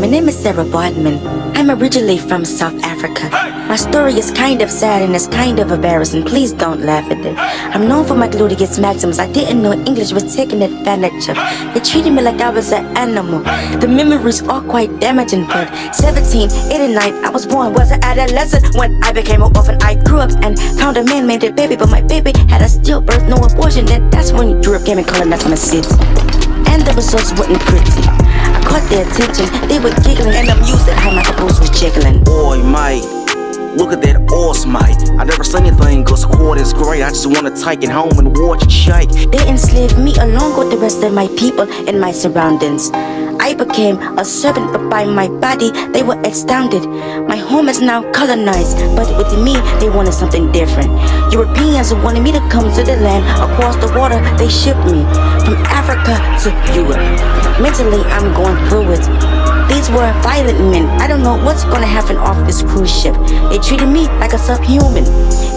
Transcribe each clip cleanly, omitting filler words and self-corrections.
My name is Sarah Baartman. I'm originally from South Africa. My story is kind of sad and it's kind of embarrassing. Please don't laugh at it. I'm known for my gluteus maximus. I didn't know English was taken advantage of. They treated me like I was an animal. The memories are quite damaging, but 1789, I was born, was an adolescent when I became an orphan. I grew up and found a man named a baby, but my baby had a stillbirth, no abortion. Then that's when Europe came and colonized my city. And the results weren't pretty. I caught their attention, they were giggling and amused at how my caboose was jiggling. Boy, mate, look at that horse, mate. I never seen anything cause quad is great. I just wanna take it home and watch it shake. They enslaved me along with the rest of my people and my surroundings. I became a servant, but by my body they were astounded. My home is now colonized, but with me they wanted something different. Europeans wanted me to come to the land. Across the water they shipped me from Africa to Europe. Mentally I'm going through it. These were violent men. I don't know what's gonna happen off this cruise ship. They treated me like a subhuman.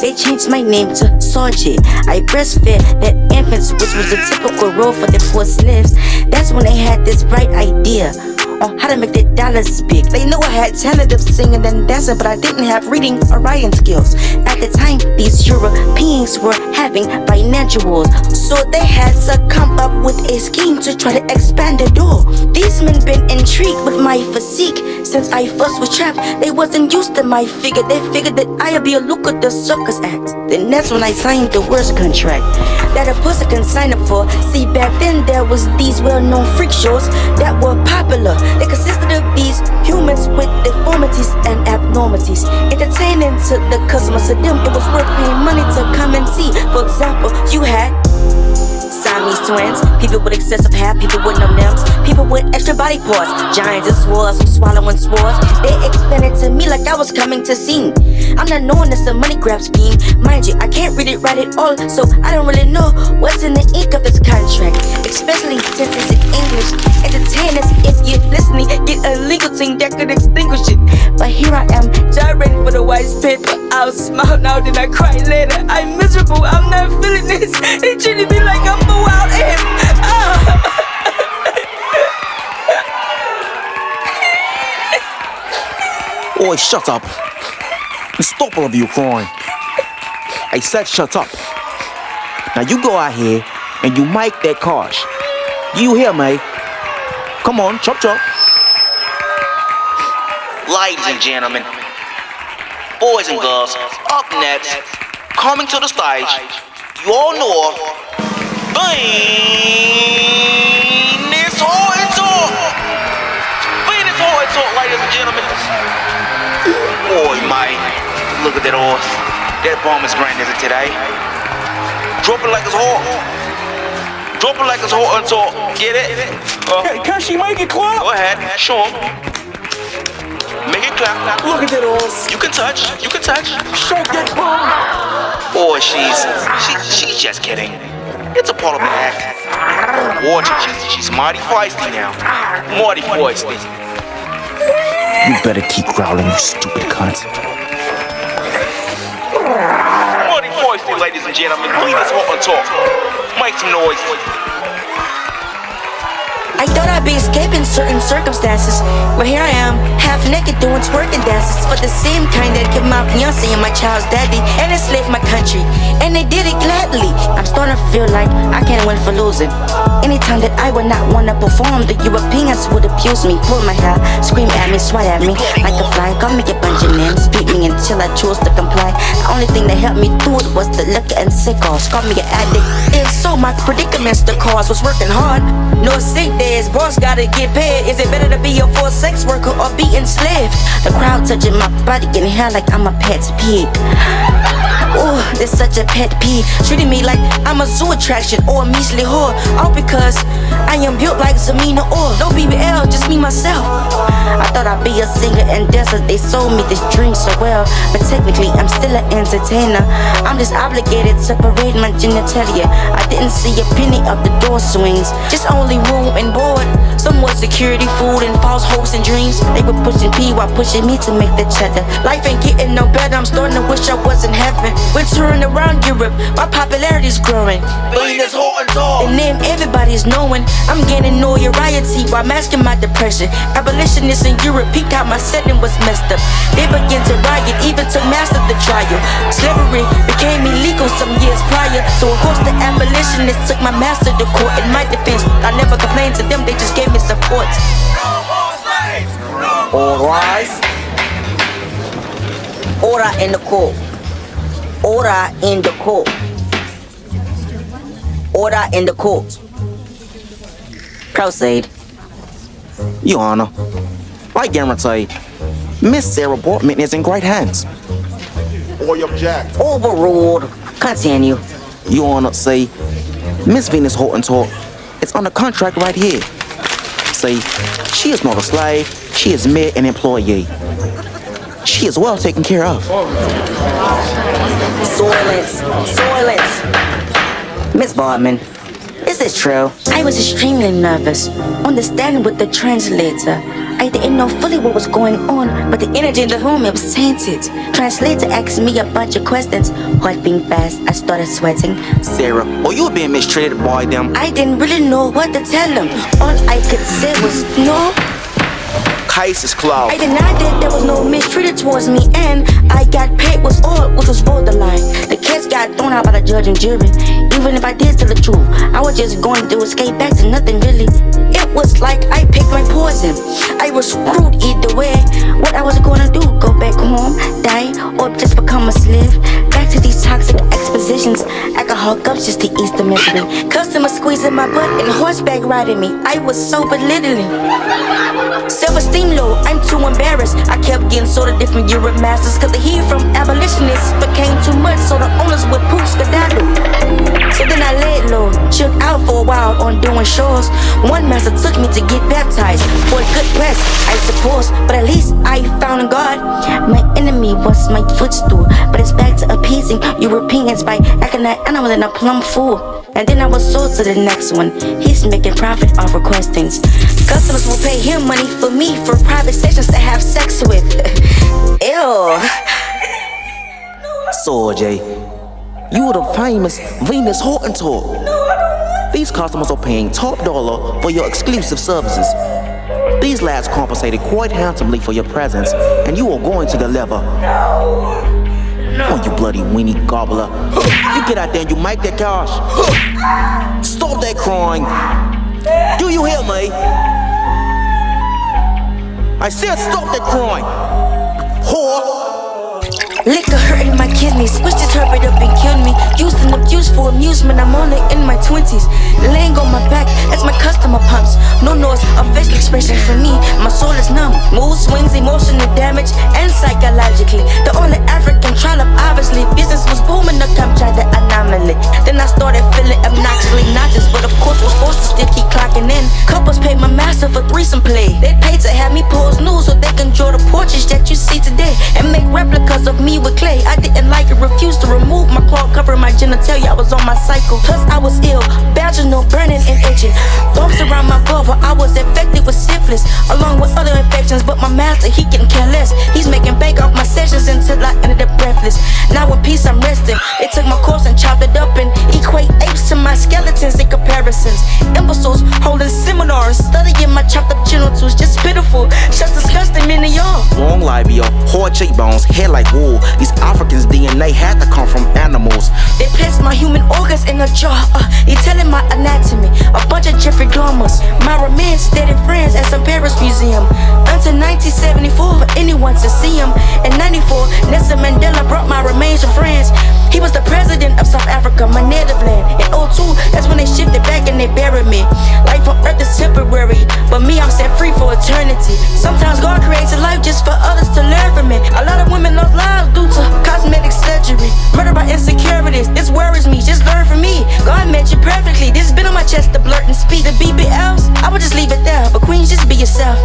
They changed my name to Sarge. I breastfed their infants, which was the typical role for the poor slaves. That's when they had this bright idea on how to make their dollars speak. They knew I had talent of singing and dancing, but I didn't have reading or writing skills. At the time, these Europeans were having financial wars, so they had to come up with a scheme to try to expand the door. These men been intrigued with my physique since I first was trapped. They wasn't used to my figure. They figured that I'd be a lucrative circus act. Then that's when I signed the worst contract that a person can sign up for. See, back then there was these well-known freak shows that were popular. They consisted of these humans with deformities and abnormalities, entertaining to the customers. To them, it was worth paying money to come and see. For example, you had Siamese twins, people with excessive hair, people with no limbs, people with extra body parts, giants and swords, some swallowing swords. They explained it to me like I was coming to sing. I'm not knowing it's a money grab scheme. Mind you, I can't read it, write it all, so I don't really know what's in the ink of this contract, especially since it's in English. Entertainers, if you're listening, get a legal thing that could extinguish it. But here I am, gyrating for the white paper. I'll smile now, then I cry later. I'm miserable, I'm not feeling this. They treated me like I'm a wild imp. Boy, shut up. And stop all of you crying. I said shut up. Now you go out here and you make that cash. You hear me? Come on, chop chop. Ladies and gentlemen, boys and girls, up next, coming to the stage, you all know Venus Hoytalk. Venus Hoytalk, ladies and gentlemen. Boy, mate, look at that horse. That bomb is grand, is it today? Drop it like it's hot. Drop it like it's hot and talk. Get it? Can she make it clap? Go ahead, show 'em. Make it clap. Look at that horse. You can touch. You can touch. Shake that bomb. Boy, she's just kidding. It's a part of the act. Watch her. She's mighty feisty now. Mighty feisty. You better keep growling, you stupid cunt. Mighty feisty, ladies and gentlemen. Venus Hoytalk. Make some noise. I thought I'd be escaping certain circumstances, but here I am, half naked doing twerking dances for the same kind that kept my fiance and my child's daddy and enslaved my country, and they did it gladly. I'm starting to feel like I can't win for losing. Anytime that I would not want to perform, the Europeans would abuse me, pull my hair, scream at me, swat at me like a fly, call me a bunch of names, beat me until I chose to comply. The only thing that helped me through it was the liquor and sick-offs, called me an addict. And so my predicaments, the cause was working hard. No sick days, boss gotta get paid. Is it better to be a forced sex worker or be enslaved? The crowd touching my body, getting hair like I'm a pet pig. Ooh, this such a pet peeve. Treating me like I'm a zoo attraction or a measly whore. All because I am built like Zamina or no BBL, just me myself. I thought I'd be a singer and dancer. They sold me this dream so well, but technically I'm still an entertainer. I'm just obligated to parade my genitalia. I didn't see a penny of the door swings, just only room and board. Somewhat security, food, and false hopes and dreams. They were pushing P while pushing me to make the cheddar. Life ain't getting no better, I'm starting to wish I was in heaven. We're touring around Europe, my popularity's growing. Venus hot and tall. The name everybody's knowing. I'm gaining notoriety while masking my depression. Abolitionists in Europe peeked out my setting was messed up. They began to riot, even to master the trial. Slavery became illegal some years prior. So of course the abolitionists took my master to court. In my defense, I never complained to them, they just gave me support. All rise. Order in the court. Order in the court. Order in the court. Proceed. Your Honor, I guarantee Miss Sarah Baartman is in great hands. Or object. Overruled. Continue. Your Honor, see, Miss Venus Hottentot is under contract right here. See, she is not a slave, she is mere an employee. She is well taken care of. Silence. Silence. Miss Baartman, is this true? I was extremely nervous, understanding with the translator. I didn't know fully what was going on, but the energy in the room, it was tainted. Translator asked me a bunch of questions. Heart being fast, I started sweating. Sarah, are you being mistreated by them? I didn't really know what to tell them. All I could say was no. Case is closed. I denied that there was no mistreated towards me, and I got paid was all, which was borderline. The kids got thrown out by the judge and jury. Even if I did tell the truth, I was just going to escape back to nothing really. It was like I picked my poison. I was screwed either way. What I was gonna do, go back home, die, or just become a slave? Back to these toxic expositions. Alcohol cups just to ease the misery. Customers squeezing my butt and horseback riding me. I was so belittling. Self-esteem low, I'm too embarrassed. I kept getting sort of different Europe masters, cause the heat from abolitionists became too much, so the owners would poof skedaddle. So then I laid low, chilled out for a while on doing shows. One master took me to get baptized for a good rest, I suppose, but at least I found God. My enemy was my footstool, but it's back to appeasing Europeans by acting like animal and a plum fool. And then I was sold to the next one. He's making profit off requestings. Customers will pay him money for me for private sessions to have sex with. Ew. So, Jay, you are the famous Venus Hottentot. These customers are paying top dollar for your exclusive services. These lads compensated quite handsomely for your presence, and you are going to deliver. Oh, you bloody weenie gobbler. You get out there and you make that cash. Stop that crying. Do you hear me? I said stop that crying. Whore. Liquor hurting my kidneys, switches hurried up and killed me. Used and abused for amusement, I'm only in my 20s. Laying on my back as my customer pumps. No noise or facial expression for me, my soul is numb. Mood swings, emotional damage, and psychologically. The only African trial of obviously. Business was booming, the capture the anomaly. Then I started feeling obnoxiously nauseous, but of course was forced to still keep clocking in. Couples paid my master for threesome play. They paid to have me pose nude so they can draw the portraits that you see today and make replicas of me with clay. I didn't like it, refused to remove my cloth covering my genitalia. I was on my cycle, plus I was ill, vaginal burning and itching. Bumps around my vulva, I was infected with syphilis, along with other infections. But my master, he can care less. He's making bank off my sessions until I ended up breathless. Now in peace I'm resting. They took my corpse and chopped it up and equate apes to my skeletons in comparisons. Imbeciles holding seminars, studying my chopped up genitals, just pitiful, just disgusting, many y'all. Long labia, hard cheekbones, hair like wool. These Africans' DNA had to come from animals. They placed my human organs in a jar, telling my anatomy. A bunch of Jeffrey Dahmers. My remains steady friends at some Paris museum. Until 1974, for anyone to see him. In 94, Nelson Mandela brought my remains to France. He was the president of South Africa, my native land. In 02, that's when they shifted back and they buried me. Life on earth is temporary, but me, I'm set free for eternity. Sometimes God creates a life just for others to learn from it. A lot of women lost lives due to cosmetic surgery. Murdered by insecurities, this worries me, just learn from me. God meant you perfectly, this has been on my chest to blurt and speak. The BBLs, I would just leave it there, but queens, just be yourself.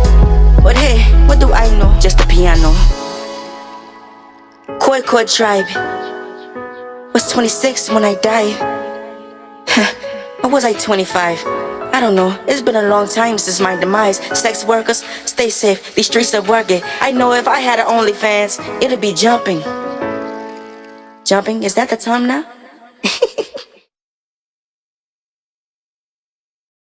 But hey, what do I know? Just the piano. Khoi tribe. Was 26 when I died. Or was I 25? I don't know, it's been a long time since my demise. Sex workers, stay safe, these streets are working. I know if I had an OnlyFans, it'd be jumping. Jumping, is that the term now?